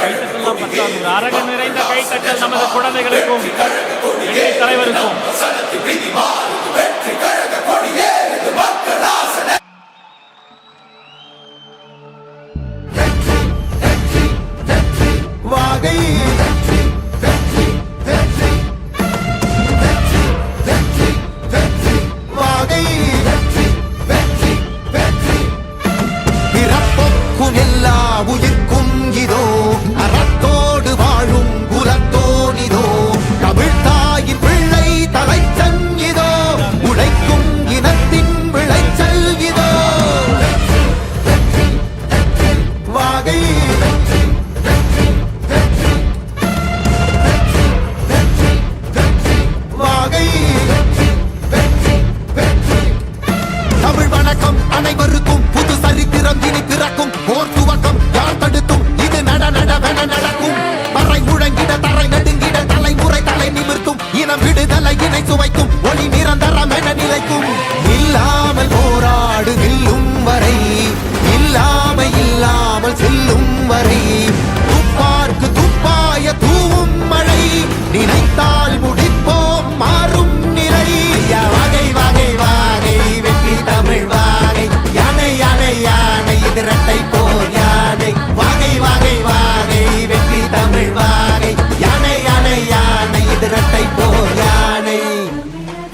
கைத்தட்டலாம் பத்தாது. அரங்கு நிறைந்த கைத்தட்டல் நமது குழந்தைகளுக்கும் தலைவருக்கும்.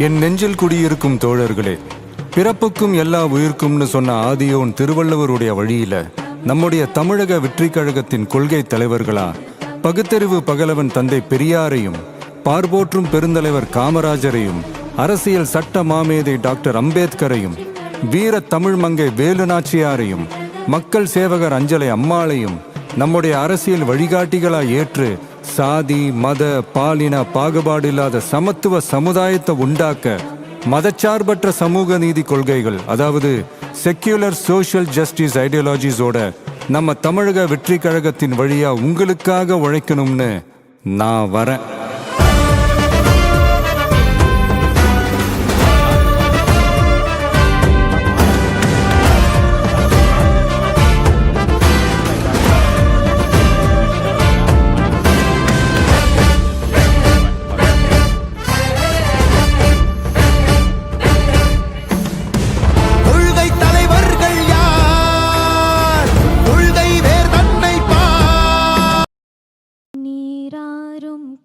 என் நெஞ்சில் குடியிருக்கும் தோழர்களே, பிறப்புக்கும் எல்லா உயிர்க்கும்னு சொன்ன ஆதியோன் திருவள்ளுவருடைய வழியில நம்முடைய தமிழக வெற்றிக் கழகத்தின் கொள்கை தலைவர்களா பகுத்தறிவு பகலவன் தந்தை பெரியாரையும், பார்போற்றும் பெருந்தலைவர் காமராஜரையும், அரசியல் சட்ட மாமேதை டாக்டர் அம்பேத்கரையும், வீர தமிழ் மங்கை வேலு நாச்சியாரையும், மக்கள் சேவகர் அஞ்சலை அம்மாளையும் நம்முடைய அரசியல் வழிகாட்டிகளா ஏற்று சாதி மத பாலின பாகுபாடு இல்லாத சமத்துவ சமுதாயத்தை உண்டாக்க மதச்சார்பற்ற சமூக நீதி கொள்கைகள், அதாவது செக்யூலர் சோஷியல் ஜஸ்டிஸ் ஐடியாலஜிஸோட நம்ம தமிழக வெற்றி கழகத்தின் வழியா உங்களுக்காக உழைக்கணும்னு நான் வரேன்.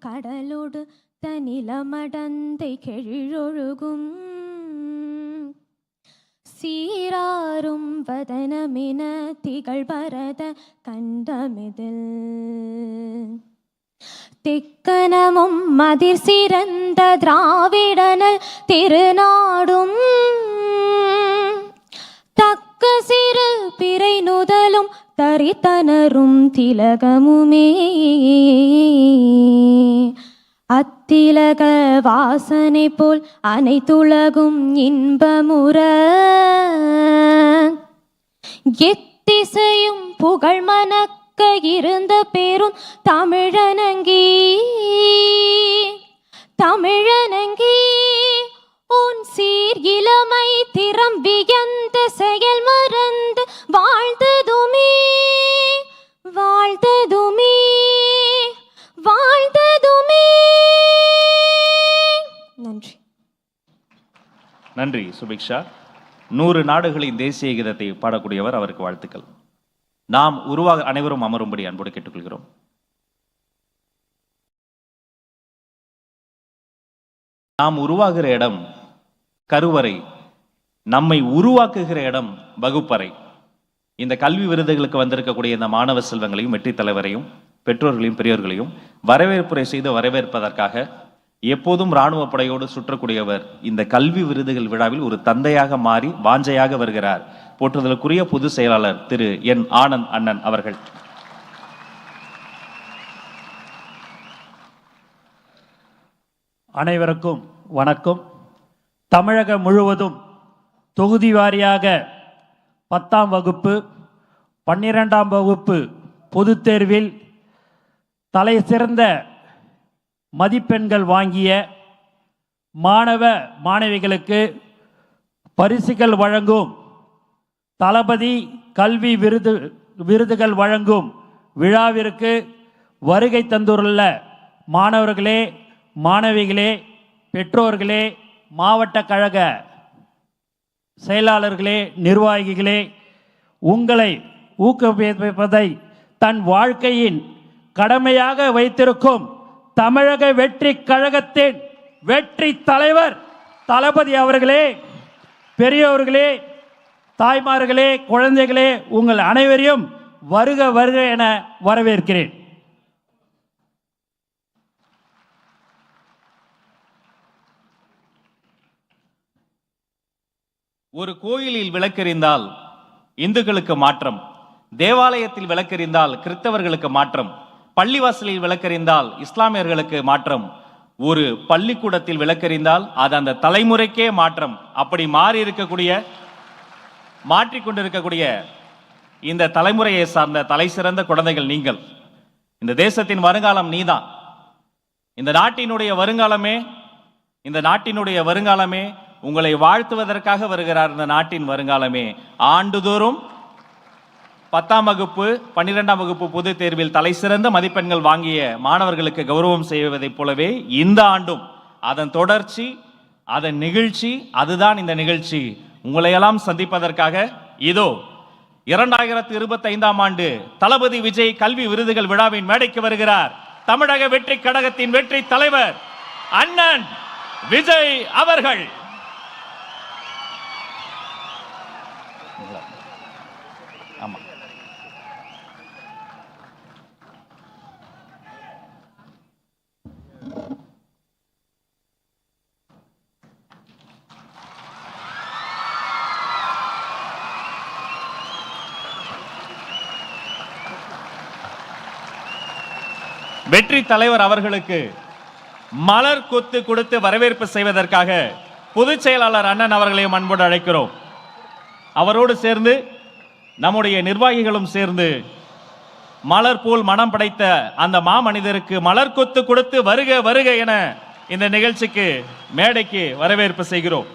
கடலோடு தனிலமடந்தை கெழிழொழுகும் சீராரும் வதனமென திகழ் பரத கண்டமிதில் திக்கனமும் மதிர் சிறந்த திராவிடனல் திருநாடும் தக்க சிறு பிறை நுதலும் தரித்தனரும் திலகமுமே அத்திலக வாசனை போல் அனைத்துலகும் இன்பமுற எத்திசையும் புகழ் மணக்க இருந்த பேரும் தமிழனங்கி உன் சீர் இளமை திறம் வியந்த செயல் மறந்து வாழ்ந்ததுமே நன்றி. நன்றி சுபிக்ஷா. 100 நாடுகளின் தேசிய கீதத்தை பாடக்கூடியவர், அவருக்கு வாழ்த்துக்கள். நாம் உருவாக அனைவரும் அமரும்படி அன்போடு கேட்டுக்கொள்கிறோம். நாம் உருவாகிற இடம் கருவறை, நம்மை உருவாக்குகிற இடம் வகுப்பறை. இந்த கல்வி விருதுகளுக்கு வந்திருக்கக்கூடிய இந்த மாணவ செல்வங்களையும் வெற்றி தலைவரையும் பெற்றோர்களையும் பெரியோர்களையும் வரவேற்புரை செய்து வரவேற்பதற்காக எப்போதும் இராணுவ படையோடு சுற்றக்கூடியவர் இந்த கல்வி விருதுகள் விழாவில் ஒரு தந்தையாக மாறி வாஞ்சையாக வருகிறார். போற்றுதலுக்குரிய பொதுச் செயலாளர் திரு என் ஆனந்த் அண்ணன் அவர்கள். அனைவருக்கும் வணக்கம். தமிழகம் முழுவதும் தொகுதி வாரியாக 10ஆம் வகுப்பு 12ஆம் வகுப்பு பொதுத் தேர்வில் தலை சிறந்த மதிப்பெண்கள் வாங்கிய மாணவ மாணவிகளுக்கு பரிசுகள் வழங்கும் தளபதி கல்வி விருது விருதுகள் வழங்கும் விழாவிற்கு வருகை தந்துள்ள மாணவர்களே, மாணவிகளே, பெற்றோர்களே, மாவட்ட கழக செயலாளர்களே, நிர்வாகிகளே, உங்களை ஊக்குவிப்பதை தன் வாழ்க்கையின் கடமையாக வைத்திருக்கும் தமிழக வெற்றி கழகத்தின் வெற்றி தலைவர் தளபதி அவர்களே, பெரியோர்களே, தாய்மார்களே, குழந்தைகளே, உங்கள் அனைவரையும் வருக வருக என வரவேற்கிறேன். ஒரு கோயிலில் விளக்கெறிந்தால் இந்துக்களுக்கு மாற்றம், தேவாலயத்தில் விளக்கெறிந்தால் கிறிஸ்தவர்களுக்கு மாற்றம், பள்ளிவாசலில் விளக்கெறிந்தால் இஸ்லாமியர்களுக்கு மாற்றம், ஒரு பள்ளிக்கூடத்தில் விளக்கெறிந்தால் அது அந்த தலைமுறைக்கே மாற்றம். அப்படி மாறி இருக்கக்கூடிய, மாற்றிக்கொண்டிருக்கக்கூடிய இந்த தலைமுறையை சார்ந்த தலை சிறந்த குழந்தைகள் நீங்கள். இந்த தேசத்தின் வருங்காலம் நீதான். இந்த நாட்டினுடைய வருங்காலமே உங்களை வாழ்த்துவதற்காக வருகிறார். இந்த நாட்டின் வருங்காலமே ஆண்டுதோறும் 10ஆம் வகுப்பு 12ஆம் வகுப்பு பொதுத் தேர்வில் தலை சிறந்த மதிப்பெண்கள் வாங்கிய மாணவர்களுக்கு கௌரவம் செய்வதைப் போலவே இந்த ஆண்டும் அதன் தொடர்ச்சி, அதன் நிகழ்ச்சி, அதுதான் இந்த நிகழ்ச்சி. உங்களையெல்லாம் சந்திப்பதற்காக இதோ 2025ஆம் ஆண்டு தளபதி விஜய் கல்வி விருதுகள் விழாவின் மேடைக்கு வருகிறார். தமிழக வெற்றி கழகத்தின் வெற்றி தலைவர் அண்ணன் விஜய் அவர்கள். ஆமா, வெற்றி தலைவர் அவர்களுக்கு மலர் கொத்து கொடுத்து வரவேற்பு செய்வதற்காக பொதுச் செயலாளர் அண்ணன் அவர்களையும் அன்போடு அழைக்கிறோம். அவரோடு சேர்ந்து நம்முடைய நிர்வாகிகளும் சேர்ந்து மலர் போல் மனம் படைத்த அந்த மாமனிதருக்கு மலர் கொத்து கொடுத்து வருக வருக என இந்த நிகழ்ச்சிக்கு மேடைக்கு வரவேற்பு செய்கிறோம்.